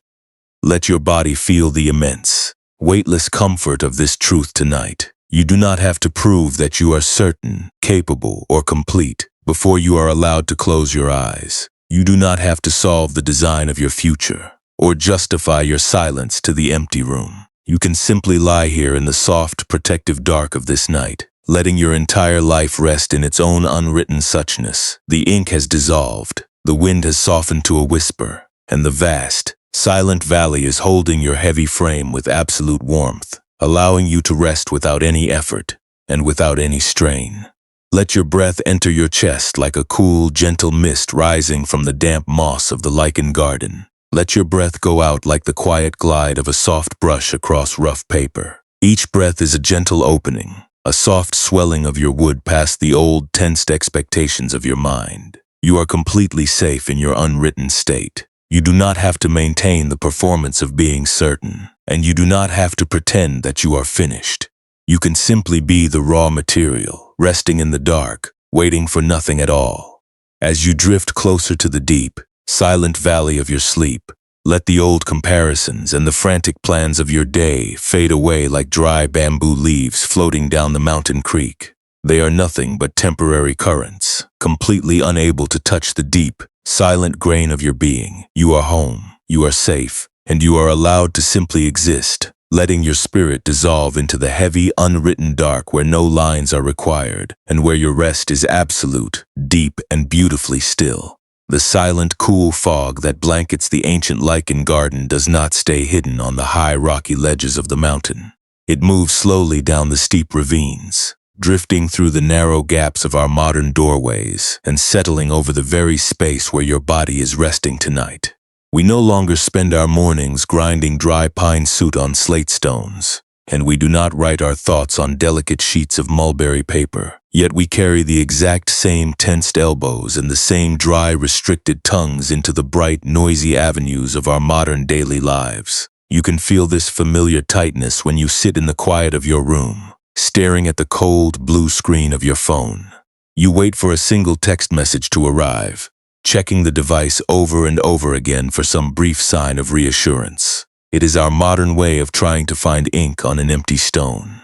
Let your body feel the immense, weightless comfort of this truth tonight. You do not have to prove that you are certain, capable, or complete before you are allowed to close your eyes. You do not have to solve the design of your future or justify your silence to the empty room. You can simply lie here in the soft, protective dark of this night, letting your entire life rest in its own unwritten suchness. The ink has dissolved, the wind has softened to a whisper, and the vast, silent valley is holding your heavy frame with absolute warmth, allowing you to rest without any effort and without any strain. Let your breath enter your chest like a cool, gentle mist rising from the damp moss of the lichen garden. Let your breath go out like the quiet glide of a soft brush across rough paper. Each breath is a gentle opening, a soft swelling of your wood past the old, tensed expectations of your mind. You are completely safe in your unwritten state. You do not have to maintain the performance of being certain, and you do not have to pretend that you are finished. You can simply be the raw material, resting in the dark, waiting for nothing at all. As you drift closer to the deep, silent valley of your sleep, let the old comparisons and the frantic plans of your day fade away like dry bamboo leaves floating down the mountain creek. They are nothing but temporary currents, completely unable to touch the deep, silent grain of your being. You are home, you are safe, and you are allowed to simply exist. letting your spirit dissolve into the heavy, unwritten dark where no lines are required and where your rest is absolute, deep, and beautifully still. The silent, cool fog that blankets the ancient lichen garden does not stay hidden on the high, rocky ledges of the mountain. It moves slowly down the steep ravines, drifting through the narrow gaps of our modern doorways and settling over the very space where your body is resting tonight. We no longer spend our mornings grinding dry pine soot on slate stones, and we do not write our thoughts on delicate sheets of mulberry paper. Yet we carry the exact same tensed elbows and the same dry, restricted tongues into the bright, noisy avenues of our modern daily lives. You can feel this familiar tightness when you sit in the quiet of your room, staring at the cold, blue screen of your phone. You wait for a single text message to arrive, checking the device over and over again for some brief sign of reassurance. It is our modern way of trying to find ink on an empty stone.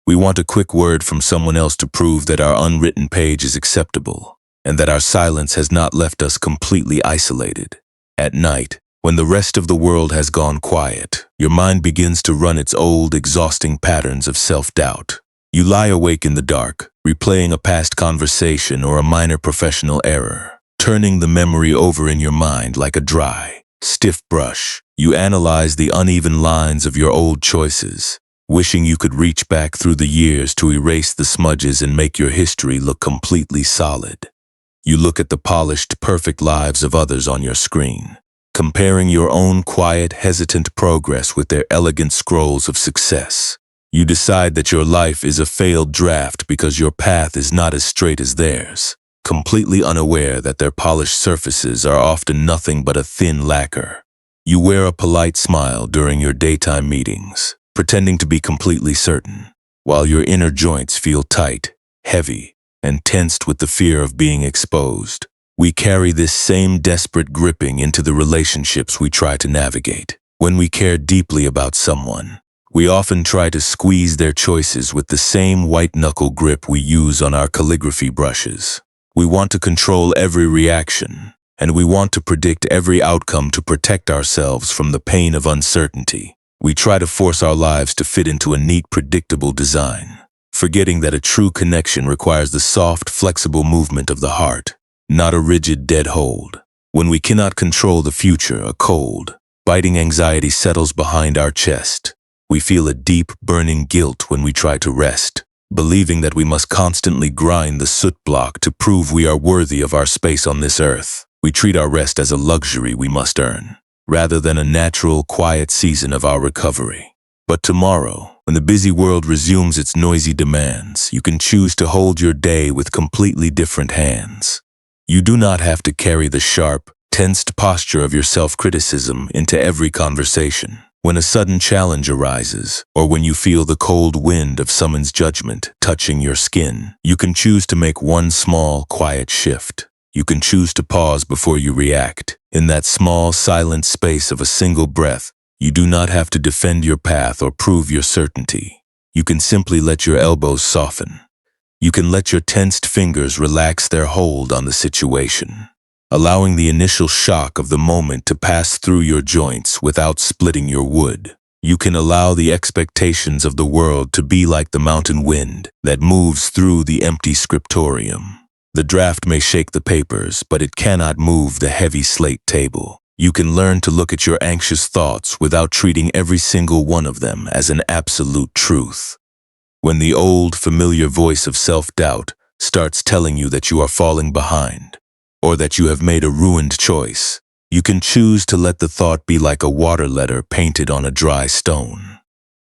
We want a quick word from someone else to prove that our unwritten page is acceptable, and that our silence has not left us completely isolated. At night, when the rest of the world has gone quiet, your mind begins to run its old, exhausting patterns of self-doubt. You lie awake in the dark, replaying a past conversation or a minor professional error. Turning the memory over in your mind like a dry, stiff brush, you analyze the uneven lines of your old choices, wishing you could reach back through the years to erase the smudges and make your history look completely solid. You look at the polished, perfect lives of others on your screen, comparing your own quiet, hesitant progress with their elegant scrolls of success. You decide that your life is a failed draft because your path is not as straight as theirs, completely unaware that their polished surfaces are often nothing but a thin lacquer. You wear a polite smile during your daytime meetings, pretending to be completely certain, while your inner joints feel tight, heavy, and tensed with the fear of being exposed. We carry this same desperate gripping into the relationships we try to navigate. When we care deeply about someone, we often try to squeeze their choices with the same white-knuckle grip we use on our calligraphy brushes. We want to control every reaction, and we want to predict every outcome to protect ourselves from the pain of uncertainty. We try to force our lives to fit into a neat, predictable design, forgetting that a true connection requires the soft, flexible movement of the heart, not a rigid, dead hold. When we cannot control the future, a cold, biting anxiety settles behind our chest. We feel a deep, burning guilt when we try to rest, believing that we must constantly grind the soot block to prove we are worthy of our space on this earth. We treat our rest as a luxury we must earn, rather than a natural, quiet season of our recovery. But tomorrow, when the busy world resumes its noisy demands, you can choose to hold your day with completely different hands. You do not have to carry the sharp, tensed posture of your self-criticism into every conversation. When a sudden challenge arises, or when you feel the cold wind of someone's judgment touching your skin, you can choose to make one small, quiet shift. You can choose to pause before you react. In that small, silent space of a single breath, you do not have to defend your path or prove your certainty. You can simply let your elbows soften. You can let your tensed fingers relax their hold on the situation, allowing the initial shock of the moment to pass through your joints without splitting your wood. You can allow the expectations of the world to be like the mountain wind that moves through the empty scriptorium. The draft may shake the papers, but it cannot move the heavy slate table. You can learn to look at your anxious thoughts without treating every single one of them as an absolute truth. When the old, familiar voice of self-doubt starts telling you that you are falling behind, or that you have made a ruined choice, you can choose to let the thought be like a water letter painted on a dry stone.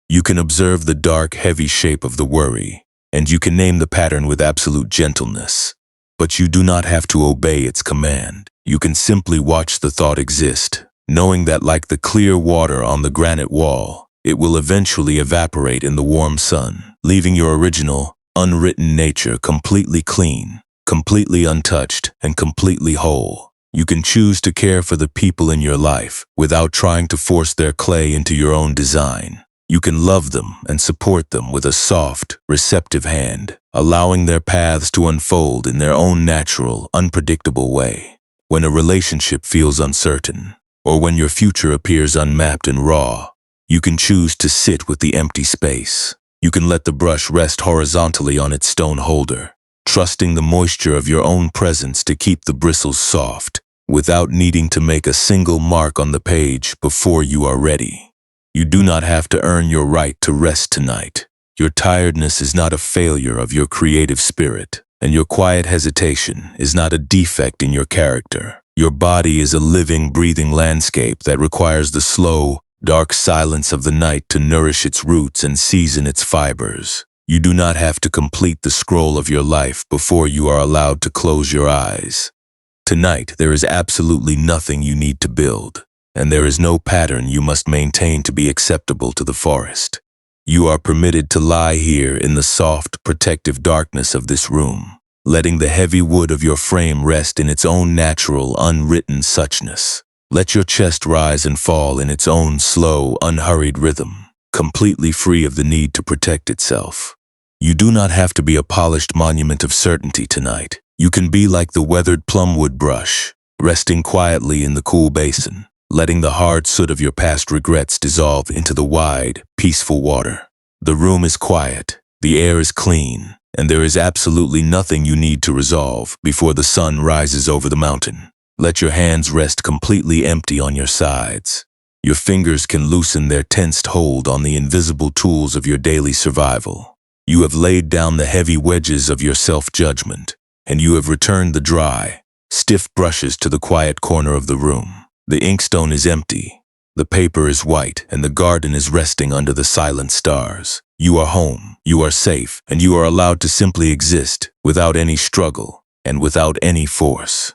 You can observe the dark, heavy shape of the worry, and you can name the pattern with absolute gentleness. But you do not have to obey its command. You can simply watch the thought exist, knowing that like the clear water on the granite wall, it will eventually evaporate in the warm sun, leaving your original, unwritten nature completely clean, completely untouched, and completely whole. You can choose to care for the people in your life without trying to force their clay into your own design. You can love them and support them with a soft, receptive hand, allowing their paths to unfold in their own natural, unpredictable way. When a relationship feels uncertain, or when your future appears unmapped and raw, You can choose to sit with the empty space. You can let the brush rest horizontally on its stone holder, trusting the moisture of your own presence to keep the bristles soft, without needing to make a single mark on the page before you are ready. You do not have to earn your right to rest tonight. Your tiredness is not a failure of your creative spirit, and your quiet hesitation is not a defect in your character. Your body is a living, breathing landscape that requires the slow, dark silence of the night to nourish its roots and season its fibers. You do not have to complete the scroll of your life before you are allowed to close your eyes. Tonight, there is absolutely nothing you need to build, and there is no pattern you must maintain to be acceptable to the forest. You are permitted to lie here in the soft, protective darkness of this room, letting the heavy wood of your frame rest in its own natural, unwritten suchness. Let your chest rise and fall in its own slow, unhurried rhythm, completely free of the need to protect itself. You do not have to be a polished monument of certainty tonight. You can be like the weathered plumwood brush, resting quietly in the cool basin, letting the hard soot of your past regrets dissolve into the wide, peaceful water. The room is quiet, the air is clean, and there is absolutely nothing you need to resolve before the sun rises over the mountain. Let your hands rest completely empty on your sides. Your fingers can loosen their tensed hold on the invisible tools of your daily survival. You have laid down the heavy wedges of your self-judgment, and you have returned the dry, stiff brushes to the quiet corner of the room. The inkstone is empty, the paper is white, and the garden is resting under the silent stars. You are home, you are safe, and you are allowed to simply exist without any struggle and without any force.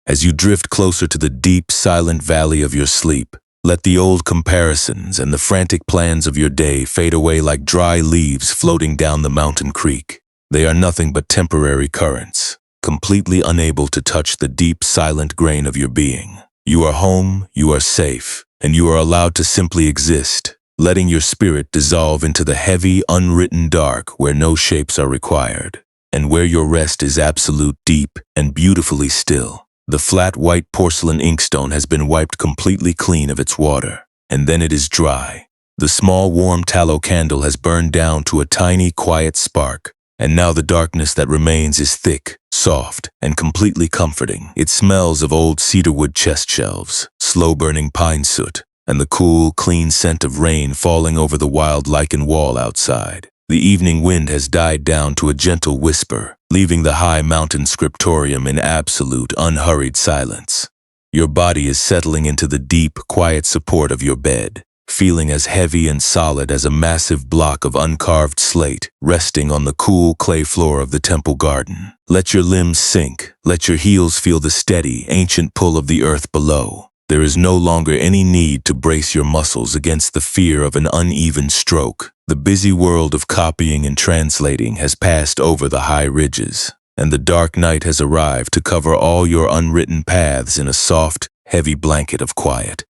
As you drift closer to the deep, silent valley of your sleep, let the old comparisons and the frantic plans of your day fade away like dry leaves floating down the mountain creek. They are nothing but temporary currents, completely unable to touch the deep, silent grain of your being. You are home, you are safe, and you are allowed to simply exist, letting your spirit dissolve into the heavy, unwritten dark where no shapes are required, and where your rest is absolute, deep, and beautifully still. The flat white porcelain inkstone has been wiped completely clean of its water, and then it is dry. The small warm tallow candle has burned down to a tiny quiet spark, and now the darkness that remains is thick, soft, and completely comforting. It smells of old cedarwood chest shelves, slow-burning pine soot, and the cool, clean scent of rain falling over the wild lichen wall outside. The evening wind has died down to a gentle whisper, leaving the high mountain scriptorium in absolute, unhurried silence. Your body is settling into the deep, quiet support of your bed, feeling as heavy and solid as a massive block of uncarved slate resting on the cool clay floor of the temple garden. Let your limbs sink, let your heels feel the steady, ancient pull of the earth below. There is no longer any need to brace your muscles against the fear of an uneven stroke. The busy world of copying and translating has passed over the high ridges, and the dark night has arrived to cover all your unwritten paths in a soft, heavy blanket of quiet.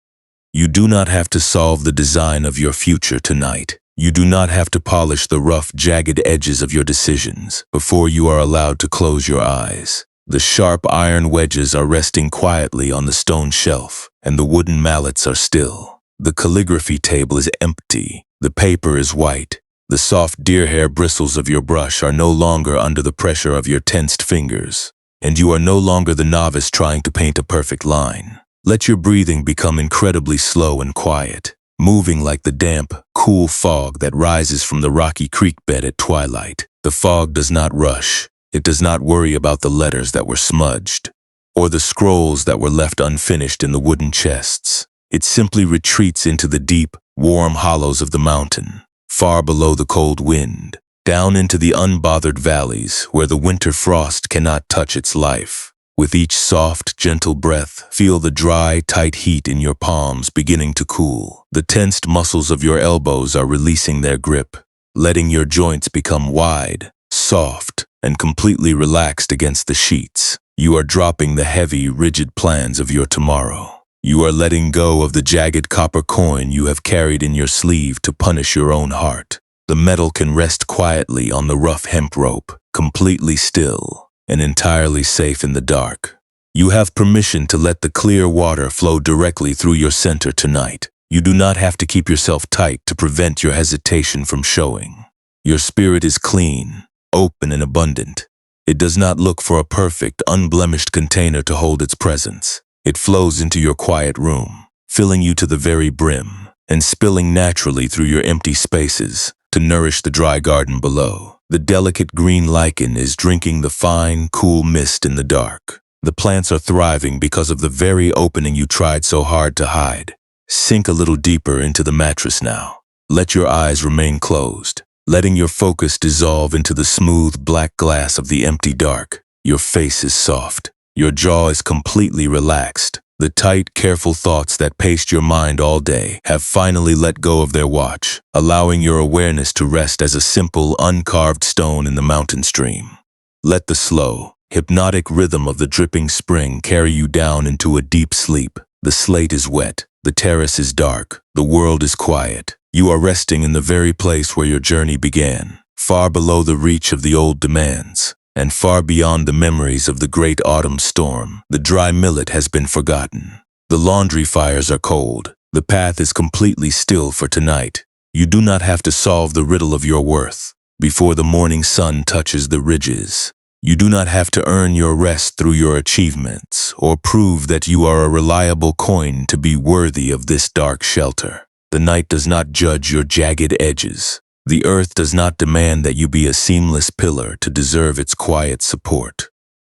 You do not have to solve the design of your future tonight. You do not have to polish the rough, jagged edges of your decisions before you are allowed to close your eyes. The sharp iron wedges are resting quietly on the stone shelf, and the wooden mallets are still. The calligraphy table is empty. The paper is white. The soft deer hair bristles of your brush are no longer under the pressure of your tensed fingers, and you are no longer the novice trying to paint a perfect line. Let your breathing become incredibly slow and quiet, moving like the damp, cool fog that rises from the rocky creek bed at twilight. The fog does not rush. It does not worry about the letters that were smudged, or the scrolls that were left unfinished in the wooden chests. It simply retreats into the deep, warm hollows of the mountain, far below the cold wind, down into the unbothered valleys where the winter frost cannot touch its life. With each soft, gentle breath, feel the dry, tight heat in your palms beginning to cool. The tensed muscles of your elbows are releasing their grip, letting your joints become wide, soft, and completely relaxed against the sheets. You are dropping the heavy, rigid plans of your tomorrow. You are letting go of the jagged copper coin you have carried in your sleeve to punish your own heart. The metal can rest quietly on the rough hemp rope, completely still and entirely safe in the dark. You have permission to let the clear water flow directly through your center tonight, You do not have to keep yourself tight to prevent your hesitation from showing. Your spirit is clean, open, and abundant. It does not look for a perfect, unblemished container to hold its presence. It flows into your quiet room, filling you to the very brim, and spilling naturally through your empty spaces to nourish the dry garden below. The delicate green lichen is drinking the fine, cool mist in the dark. The plants are thriving because of the very opening you tried so hard to hide. Sink a little deeper into the mattress now. Let your eyes remain closed, letting your focus dissolve into the smooth black glass of the empty dark. Your face is soft. Your jaw is completely relaxed. The tight, careful thoughts that paced your mind all day have finally let go of their watch, allowing your awareness to rest as a simple, uncarved stone in the mountain stream. Let the slow, hypnotic rhythm of the dripping spring carry you down into a deep sleep. The slate is wet, the terrace is dark, the world is quiet. You are resting in the very place where your journey began, far below the reach of the old demands, and far beyond the memories of the great autumn storm. The dry millet has been forgotten. The laundry fires are cold. The path is completely still for tonight. You do not have to solve the riddle of your worth before the morning sun touches the ridges. You do not have to earn your rest through your achievements or prove that you are a reliable coin to be worthy of this dark shelter. The night does not judge your jagged edges. The earth does not demand that you be a seamless pillar to deserve its quiet support.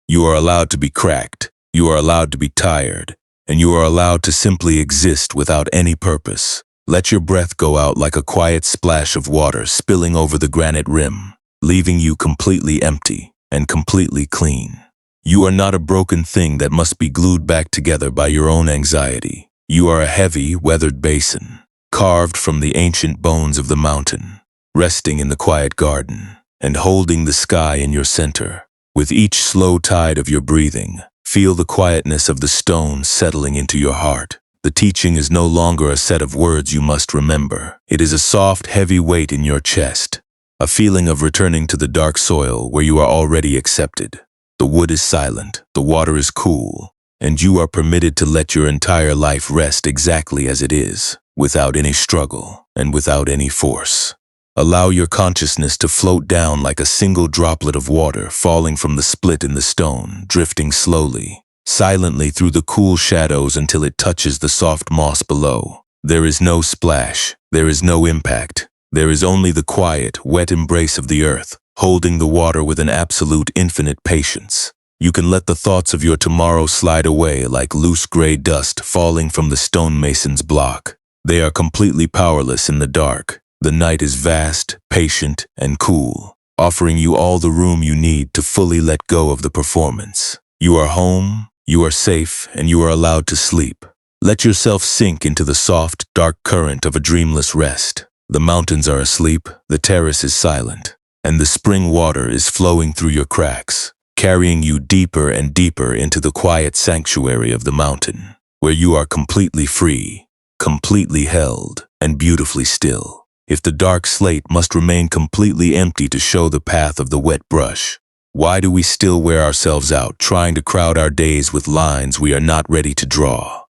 You are allowed to be cracked, you are allowed to be tired, and you are allowed to simply exist without any purpose. Let your breath go out like a quiet splash of water spilling over the granite rim, leaving you completely empty and completely clean. You are not a broken thing that must be glued back together by your own anxiety. You are a heavy, weathered basin, carved from the ancient bones of the mountain, resting in the quiet garden and holding the sky in your center. With each slow tide of your breathing, feel the quietness of the stone settling into your heart. The teaching is no longer a set of words you must remember. It is a soft, heavy weight in your chest, a feeling of returning to the dark soil where you are already accepted. The wood is silent, the water is cool, and you are permitted to let your entire life rest exactly as it is, without any struggle and without any force. Allow your consciousness to float down like a single droplet of water falling from the split in the stone, drifting slowly, silently through the cool shadows until it touches the soft moss below. There is no splash, there is no impact. There is only the quiet, wet embrace of the earth, holding the water with an absolute infinite patience. You can let the thoughts of your tomorrow slide away like loose gray dust falling from the stonemason's block. They are completely powerless in the dark. The night is vast, patient, and cool, offering you all the room you need to fully let go of the performance. You are home, you are safe, and you are allowed to sleep. Let yourself sink into the soft, dark current of a dreamless rest. The mountains are asleep, the terrace is silent, and the spring water is flowing through your cracks, carrying you deeper and deeper into the quiet sanctuary of the mountain, where you are completely free, completely held, and beautifully still. If the dark slate must remain completely empty to show the path of the wet brush, why do we still wear ourselves out trying to crowd our days with lines we are not ready to draw?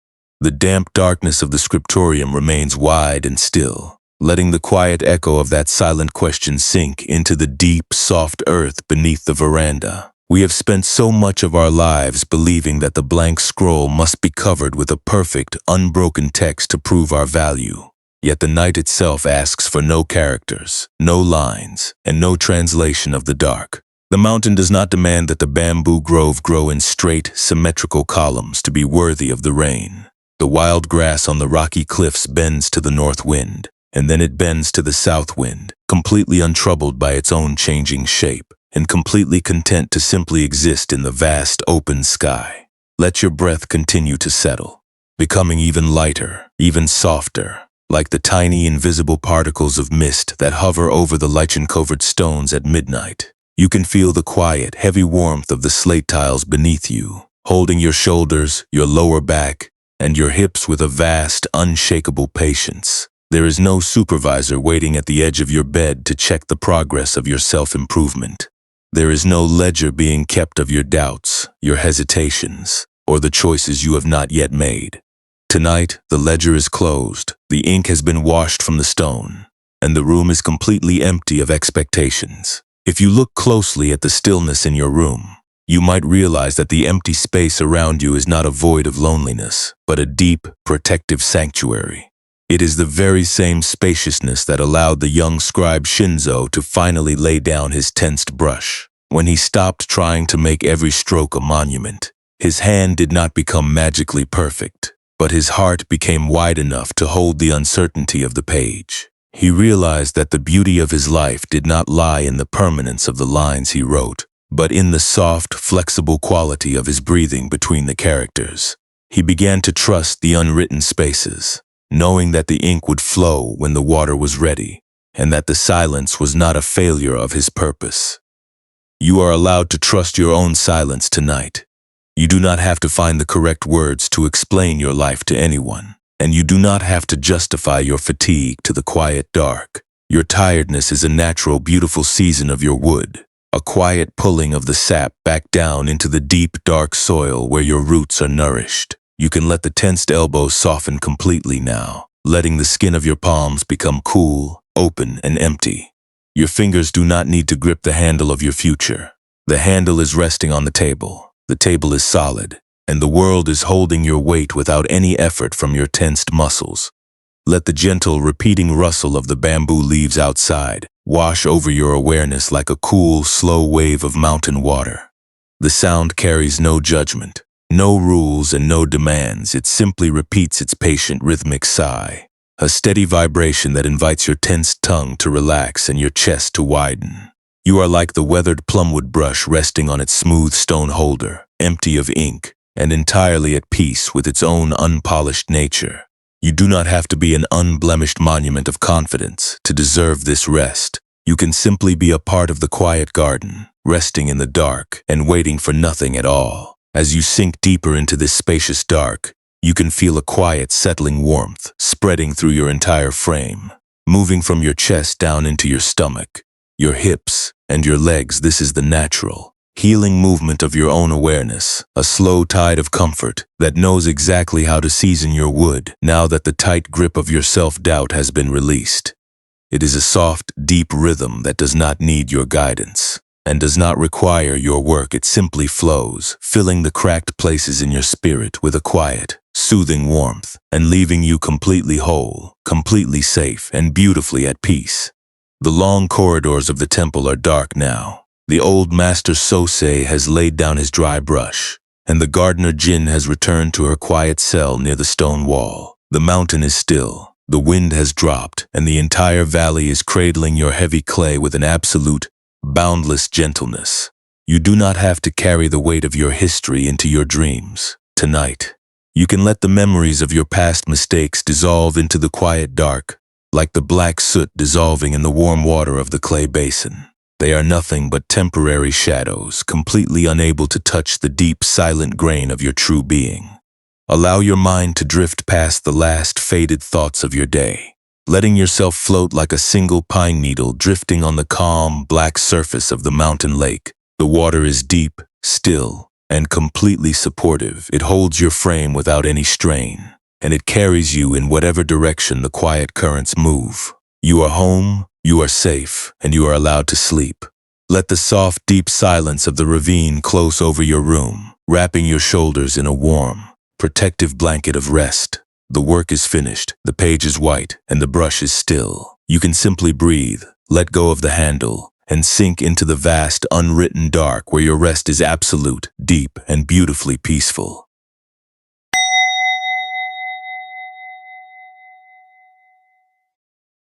The damp darkness of the scriptorium remains wide and still, letting the quiet echo of that silent question sink into the deep, soft earth beneath the veranda. We have spent so much of our lives believing that the blank scroll must be covered with a perfect, unbroken text to prove our value. Yet the night itself asks for no characters, no lines, and no translation of the dark. The mountain does not demand that the bamboo grove grow in straight, symmetrical columns to be worthy of the rain. The wild grass on the rocky cliffs bends to the north wind, and then it bends to the south wind, completely untroubled by its own changing shape, and completely content to simply exist in the vast, open sky. Let your breath continue to settle, becoming even lighter, even softer, like the tiny invisible particles of mist that hover over the lichen-covered stones at midnight. You can feel the quiet, heavy warmth of the slate tiles beneath you, holding your shoulders, your lower back, and your hips with a vast, unshakable patience. There is no supervisor waiting at the edge of your bed to check the progress of your self-improvement. There is no ledger being kept of your doubts, your hesitations, or the choices you have not yet made. Tonight, the ledger is closed, the ink has been washed from the stone, and the room is completely empty of expectations. If you look closely at the stillness in your room, you might realize that the empty space around you is not a void of loneliness, but a deep, protective sanctuary. It is the very same spaciousness that allowed the young scribe Shinzo to finally lay down his tensed brush. When he stopped trying to make every stroke a monument, his hand did not become magically perfect, but his heart became wide enough to hold the uncertainty of the page. He realized that the beauty of his life did not lie in the permanence of the lines he wrote, but in the soft, flexible quality of his breathing between the characters. He began to trust the unwritten spaces, knowing that the ink would flow when the water was ready, and that the silence was not a failure of his purpose. You are allowed to trust your own silence tonight. You do not have to find the correct words to explain your life to anyone, and you do not have to justify your fatigue to the quiet dark. Your tiredness is a natural, beautiful season of your wood, a quiet pulling of the sap back down into the deep, dark soil where your roots are nourished. You can let the tensed elbows soften completely now, letting the skin of your palms become cool, open, and empty. Your fingers do not need to grip the handle of your future. The handle is resting on the table. The table is solid, and the world is holding your weight without any effort from your tensed muscles. Let the gentle, repeating rustle of the bamboo leaves outside wash over your awareness like a cool, slow wave of mountain water. The sound carries no judgment, no rules and no demands. It simply repeats its patient, rhythmic sigh, a steady vibration that invites your tensed tongue to relax and your chest to widen. You are like the weathered plumwood brush resting on its smooth stone holder, empty of ink and entirely at peace with its own unpolished nature. You do not have to be an unblemished monument of confidence to deserve this rest. You can simply be a part of the quiet garden, resting in the dark and waiting for nothing at all. As you sink deeper into this spacious dark, you can feel a quiet, settling warmth spreading through your entire frame, moving from your chest down into your stomach, your hips, and your legs. This is the natural, healing movement of your own awareness, a slow tide of comfort that knows exactly how to season your wood now that the tight grip of your self-doubt has been released. It is a soft, deep rhythm that does not need your guidance and does not require your work. It simply flows, filling the cracked places in your spirit with a quiet, soothing warmth and leaving you completely whole, completely safe, and beautifully at peace. The long corridors of the temple are dark now. The old master Sosei has laid down his dry brush, and the gardener Jin has returned to her quiet cell near the stone wall. The mountain is still, the wind has dropped, and the entire valley is cradling your heavy clay with an absolute, boundless gentleness. You do not have to carry the weight of your history into your dreams. Tonight, you can let the memories of your past mistakes dissolve into the quiet dark, like the black soot dissolving in the warm water of the clay basin. They are nothing but temporary shadows, completely unable to touch the deep, silent grain of your true being. Allow your mind to drift past the last faded thoughts of your day, letting yourself float like a single pine needle drifting on the calm, black surface of the mountain lake. The water is deep, still, and completely supportive. It holds your frame without any strain, and it carries you in whatever direction the quiet currents move. You are home, you are safe, and you are allowed to sleep. Let the soft, deep silence of the ravine close over your room, wrapping your shoulders in a warm, protective blanket of rest. The work is finished, the page is white, and the brush is still. You can simply breathe, let go of the handle, and sink into the vast, unwritten dark where your rest is absolute, deep, and beautifully peaceful.